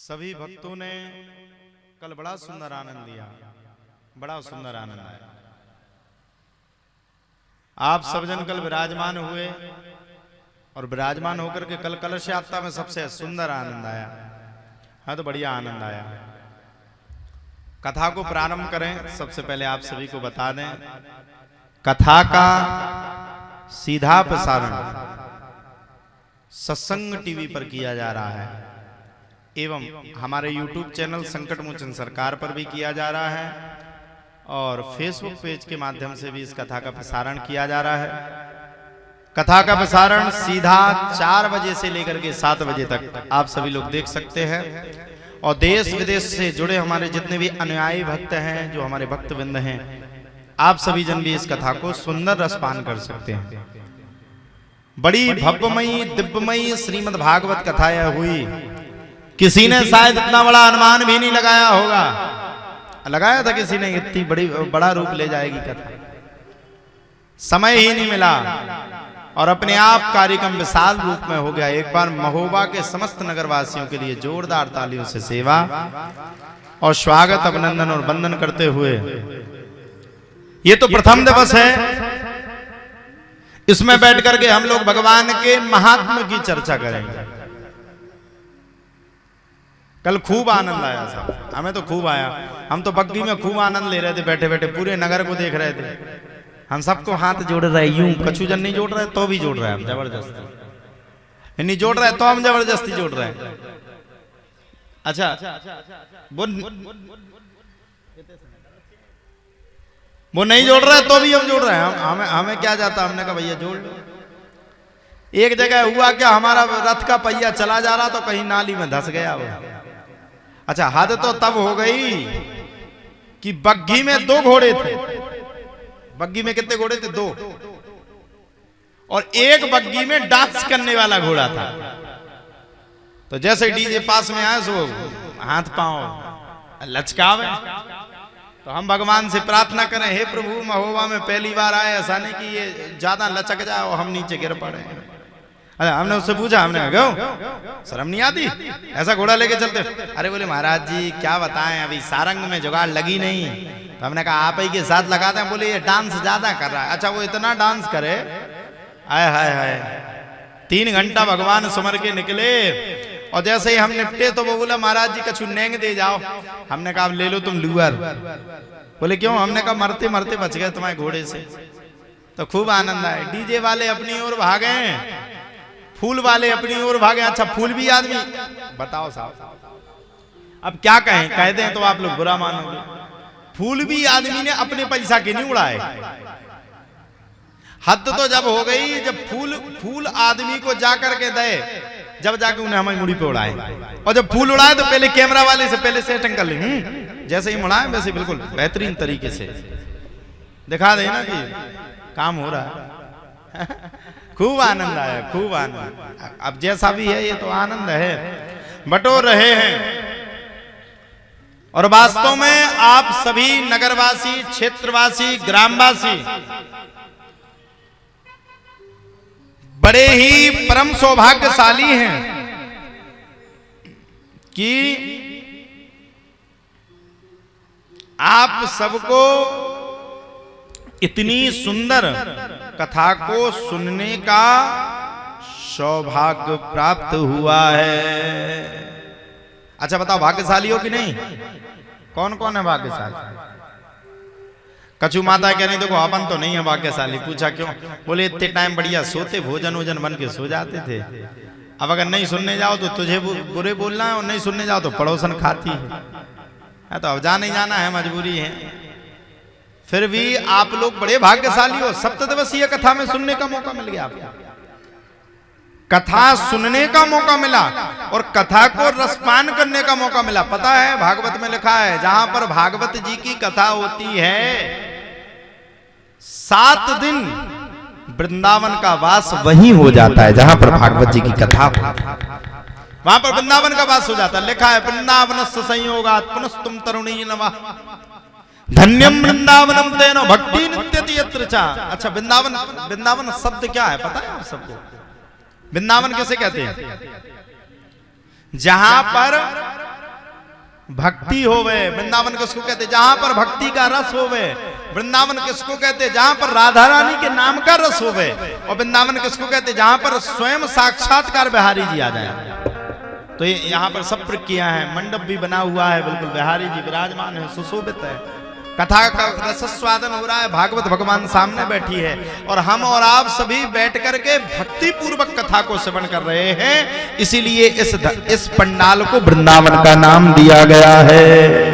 सभी भक्तों ने कल बड़ा सुंदर आनंद लिया, बड़ा सुंदर आनंद आया। आप सब जन कल विराजमान हुए और विराजमान होकर के कल कलश यात्रा में सबसे सुंदर आनंद आया। हाँ, तो बढ़िया आनंद आया। कथा को प्रारंभ करें। सबसे पहले आप सभी को बता दें, कथा का सीधा प्रसारण सत्संग टीवी पर किया जा रहा है एवं हमारे YouTube चैनल संकट मोचन सरकार पर भी किया जा रहा है और Facebook पेज के माध्यम से भी इस कथा का प्रसारण किया जा रहा है। कथा का प्रसारण सीधा 4 बजे से लेकर के 7 बजे तक आप सभी लोग देख सकते हैं और देश विदेश से जुड़े हमारे जितने भी अनुयायी भक्त हैं, जो हमारे भक्तवृंद हैं, आप सभी जन भी इस कथा को सुंदर रसपान कर सकते हैं। बड़ी भव्यमयी दिव्यमयी श्रीमद् भागवत कथा यह हुई। किसी ने शायद इतना बड़ा अनुमान भी नहीं लगाया होगा, लगाया था किसी ने इतनी बड़ा रूप ले जाएगी कथा। समय ही नहीं मिला और अपने आप कार्यक्रम विशाल रूप में हो गया। एक बार महोबा के समस्त नगरवासियों के लिए जोरदार तालियों से सेवा और स्वागत, अभिनंदन और वंदन करते हुए, ये तो प्रथम दिवस है, इसमें बैठ करके हम लोग भगवान के महात्म्य की चर्चा करेंगे। कल खूब आनंद आया साहब, हमें तो खूब आया। हम तो बग्गी में खूब आनंद ले रहे थे, बैठे बैठे पूरे नगर को देख रहे थे। हम सबको हाथ जोड़ रहे, यूं कछु जन नहीं जोड़ रहे तो भी जोड़ रहे हैं हम जबरदस्ती, नहीं जोड़ रहे तो हम जबरदस्ती जोड़ रहे हैं। अच्छा, वो नहीं जोड़ रहा है तो भी हम जोड़ रहे हैं। हमें क्या जाता, हमने कहा भैया जोड़ लो। एक जगह हुआ क्या, हमारा रथ का पहिया चला जा रहा तो कहीं नाली में धंस गया वो। अच्छा, हद तो तब हो गई कि बग्घी में 2 घोड़े थे। बग्घी में कितने घोड़े थे? 2। और एक बग्घी में डांस करने वाला घोड़ा था। तो जैसे डीजे पास में आए सो हाथ पांव लचकावे, तो हम भगवान से प्रार्थना करें, हे प्रभु महोबा में पहली बार आए, ऐसा नहीं कि ये ज्यादा लचक जाए और हम नीचे गिर पड़े। अरे हमने उससे पूछा, हमने कहा शर्म नहीं आती ऐसा घोड़ा लेके चलते? अरे बोले महाराज जी क्या बताएं, अभी सारंग में जुगाड़ लगी नहीं। तो हमने कहा आप ही के साथ लगाते हैं। बोले ये डांस ज्यादा कर रहा है। अच्छा, वो इतना डांस करे, आय हाय हाय, 3 घंटा भगवान सुमर के निकले और जैसे ही हम निपटे तो वो बोला महाराज जी कछु नेंग दे जाओ। हमने कहा ले लो तुम लूअर। बोले क्यों? हमने कहा मरते मरते बच गए तुम्हारे घोड़े से। तो खूब आनंद आए। डीजे वाले अपनी ओर भागे, फूल वाले अपनी ओर भागे। अच्छा, फूल भी आदमी, बताओ साहब अब क्या कहें, कह दें तो आप लोग बुरा मानोगे। फूल भी आदमी ने अपने पैसा के नहीं उड़ाए। हद तो जब हो गई जब फूल आदमी को जाकर के दे, जब जाके उन्हें हमारी मुड़ी पे उड़ाए। और जब फूल उड़ाए तो पहले कैमरा वाले से पहले सेटिंग कर ले, जैसे ही उड़ाए वैसे बिल्कुल बेहतरीन तरीके से दिखा देना कि काम हो रहा है। खूब आनंद आया, खूब आनंद। अब जैसा भी है ये तो आनंद है, बटोर रहे हैं। और वास्तव में आप सभी नगरवासी, क्षेत्रवासी, ग्रामवासी बड़े ही परम सौभाग्यशाली हैं कि आप सबको इतनी सुंदर कथा को सुनने का सौभाग्य प्राप्त हुआ है। अच्छा बताओ, भाग्यशाली हो कि नहीं? कौन कौन है भाग्यशाली? कछु माता कह रही देखो अपन तो नहीं है भाग्यशाली। पूछा क्यों? बोले इतने टाइम बढ़िया सोते, भोजन वोजन बन के सो जाते थे। अब अगर नहीं सुनने जाओ तो तुझे बुरे बोलना है और नहीं सुनने जाओ तो पड़ोसन खाती है। तो अब जाने जाना है, मजबूरी है। फिर भी आप लोग बड़े भाग्यशाली हो, सप्तदिवसीय कथा में सुनने का मौका मिल गया आपको। कथा सुनने का मौका मिला और कथा को रसपान करने का मौका मिला। पता है भागवत में लिखा है, जहां पर भागवत जी की कथा होती है 7 दिन वृंदावन का वास वही हो जाता है। जहां पर भागवत जी की कथा वहां पर वृंदावन का वास हो जाता है। लिखा है वृंदावनस्य संयोगात् पुनस्तुम तरुणी नमः धन्यम वृंदावनम तेनो भक्ति नित्यति यत्र चा। अच्छा, वृंदावन शब्द क्या है पता है आप सबको? वृंदावन किसे कहते हैं? जहां पर भक्ति होवे। वृंदावन किसको कहते? जहां पर भक्ति का रस होवे। वृंदावन किसको कहते? जहां पर राधा रानी के नाम का रस होवे। और वृंदावन किसको कहते? जहां पर स्वयं साक्षात्कार बिहारी जी आ जाए। तो यहाँ पर सब प्रक्रिया है, मंडप भी बना हुआ है, बिल्कुल बिहारी जी विराजमान है, सुशोभित है, कथा का रसस्वादन हो रहा है, भागवत भगवान सामने बैठी है और हम और आप सभी बैठ करके भक्ति पूर्वक कथा को श्रवण कर रहे हैं। इसीलिए इस पंडाल को वृंदावन का नाम दिया गया है।